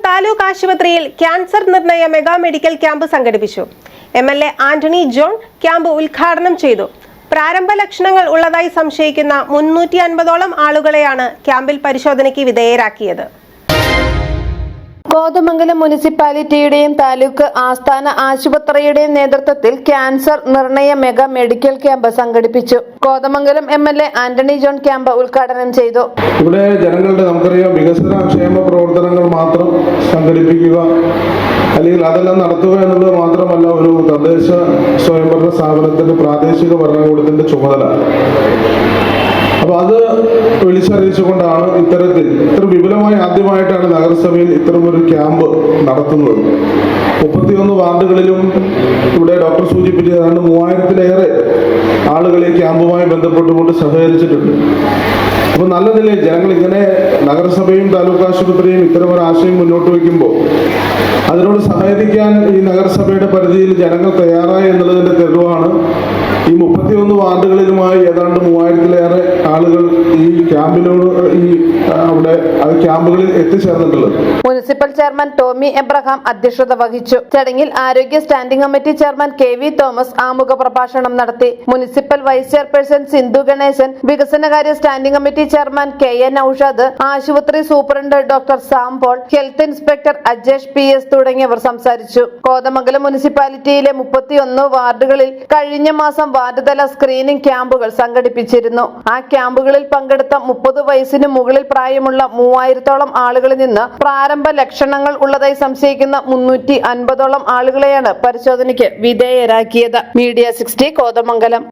താലൂക്ക് ആശുപത്രിയിൽ ക്യാൻസർ നിർണയ mega medical camp സംഘടിപ്പിച്ചു. MLA ആന്റണി ജോൺ ക്യാമ്പ് ഉദ്ഘാടനം ചെയ്തു. പ്രാരംഭ ലക്ഷണങ്ങൾ ഉള്ളതായി സംശയിക്കുന്ന 350ഓളം ആളുകളെയാണ് ക്യാമ്പിൽ പരിശോധനയ്ക്ക് വിധേയരാക്കിയത്. കോതമംഗലം മുനിസിപ്പാലിറ്റിയുടെയും താലൂക്ക് ആസ്ഥാന ആശുപത്രിയുടെയും നേതൃത്വത്തിൽ ക്യാൻസർ നിർണയ മെഗാ മെഡിക്കൽ ക്യാമ്പ് സംഘടിപ്പിച്ചു. Kothamangalam MLA Antony John camp ഉദ്ഘാടനം ചെയ്തു. ഇവിടെ ജനങ്ങളുടെ നമുക്കറിയാം വികസന ക്ഷേമ പ്രവർത്തനങ്ങൾ മാത്രം സംഘടിപ്പിക്കുക അല്ലെങ്കിൽ അതെല്ലാം നടത്തുക എന്നുള്ളത് മാത്രമല്ല ഒരു തദ്ദേശ സ്വയംഭരണ സ്ഥാപനത്തിന്റെ പ്രാദേശിക ഭരണകൂടത്തിന്റെ ചുമതല. അപ്പൊ അത് വിളിച്ചറിയിച്ചുകൊണ്ടാണ് ഇത്ര വിപുലമായി ആദ്യമായിട്ടാണ് നഗരസഭയിൽ ഇത്തരമൊരു ക്യാമ്പ് നടത്തുന്നത്. 31 വാർഡുകളിലും ഇവിടെ ഡോക്ടർ സൂചിപ്പിച്ച 3000-ലേറെ ആളുകൾ ഈ ക്യാമ്പുമായി ബന്ധപ്പെട്ടുകൊണ്ട് സഹകരിച്ചിട്ടുണ്ട്. അപ്പൊ നല്ല നിലയിൽ ജനങ്ങൾ ഇങ്ങനെ നഗരസഭയും താലൂക്ക് ആശുപത്രിയും ഇത്തരം ഒരു ആശയം മുന്നോട്ട് വയ്ക്കുമ്പോൾ അതിനോട് സഹകരിക്കാൻ ഈ നഗരസഭയുടെ പരിധിയിൽ ജനങ്ങൾ തയ്യാറായി എന്നുള്ളതിന്റെ തെളിവാണ് ഈ 31 വാർഡുകളിലുമായി ഏതാണ്ട് 3000-ലേറെ ആളുകൾ ഈ ക്യാമ്പുകളിൽ എത്തിച്ചേർന്നിട്ടുള്ളത്. മുനിസിപ്പൽ ചെയർമാൻ ടോമി എബ്രഹാം അധ്യക്ഷത വഹിച്ചു. ചടങ്ങിൽ ആരോഗ്യ standing committee chairman KV Thomas ആമുഖ പ്രഭാഷണം നടത്തി. Municipal vice chairperson Sindhu Ganesan, വികസനകാര്യ standing committee chairman KN Aushad, ആശുപത്രി superintendent doctor Sampaul, health inspector Ajesh PS തുടങ്ങിയവർ സംസാരിച്ചു. കോതമംഗലം മുനിസിപ്പാലിറ്റിയിലെ 31 വാർഡുകളിൽ കഴിഞ്ഞ മാസം വാർഡുതല സ്ക്രീനിംഗ് ക്യാമ്പുകൾ സംഘടിപ്പിച്ചിരുന്നു. ആ ക്യാമ്പുകളിൽ പങ്കെടുത്ത 30 വയസ്സിന് മുകളിൽ പ്രായമുള്ള 3000ഓളം ആളുകളിൽ നിന്ന് പ്രാരംഭ ലക്ഷണങ്ങൾ ഉള്ളതായി സംശയിക്കുന്ന 350ഓളം ആളുകളെയാണ് പരിശോധനയ്ക്ക് വിധേയരാക്കിയത്. മീഡിയ 60 കോതമംഗലം.